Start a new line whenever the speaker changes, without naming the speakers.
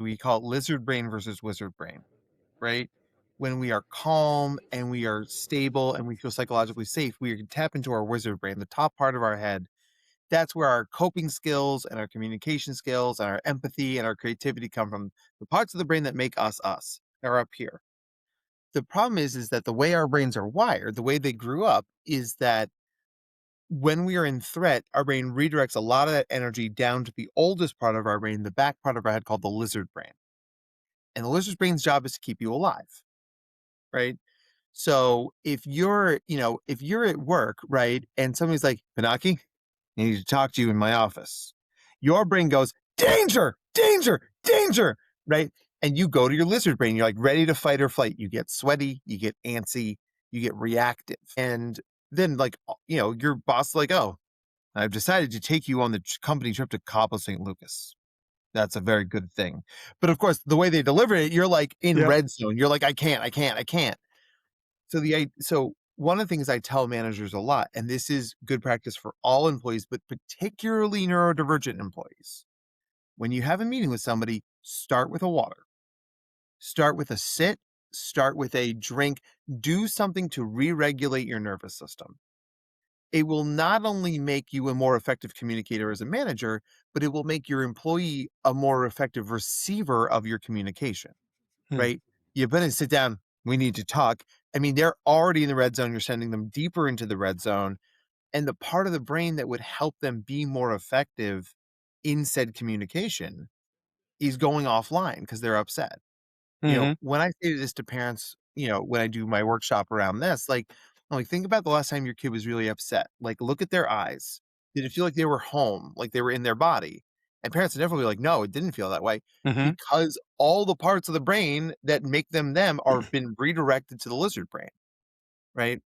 we call it lizard brain versus wizard brain, right? When we are calm and we are stable and we feel psychologically safe, we can tap into our wizard brain, the top part of our head. That's where our coping skills and our communication skills and our empathy and our creativity come from. The parts of the brain that make us us are up here. The problem is that the way our brains are wired, the way they grew up, is that when we are in threat, our brain redirects a lot of that energy down to the oldest part of our brain, the back part of our head called the lizard brain. And the lizard brain's job is to keep you alive, right? So if you're at work, right, and somebody's like, Pinaki, I need to talk to you in my office. Your brain goes, danger, danger, danger, right? And you go to your lizard brain. You're like ready to fight or flight. You get sweaty, you get antsy, you get reactive. And then your boss is like, oh, I've decided to take you on the company trip to Cabo St. Lucas. That's a very good thing. But of course, the way they deliver it, you're like in
Yep.
red zone. You're like, I can't, I can't, I can't. So one of the things I tell managers a lot, and this is good practice for all employees, but particularly neurodivergent employees. When you have a meeting with somebody, start with a water, start with a sit, start with a drink, do something to re-regulate your nervous system. It will not only make you a more effective communicator as a manager, but it will make your employee a more effective receiver of your communication.
Hmm.
Right? You better sit down. We need to talk. I mean, they're already in the red zone. You're sending them deeper into the red zone. And the part of the brain that would help them be more effective in said communication is going offline because they're upset.
Hmm.
When I say this to parents, when I do my workshop around this, I'm like, think about the last time your kid was really upset. Like, look at their eyes. Did it feel like they were home, like they were in their body? And parents would definitely be like, no, it didn't feel that way
Hmm.
because all the parts of the brain that make them are been redirected to the lizard brain, right?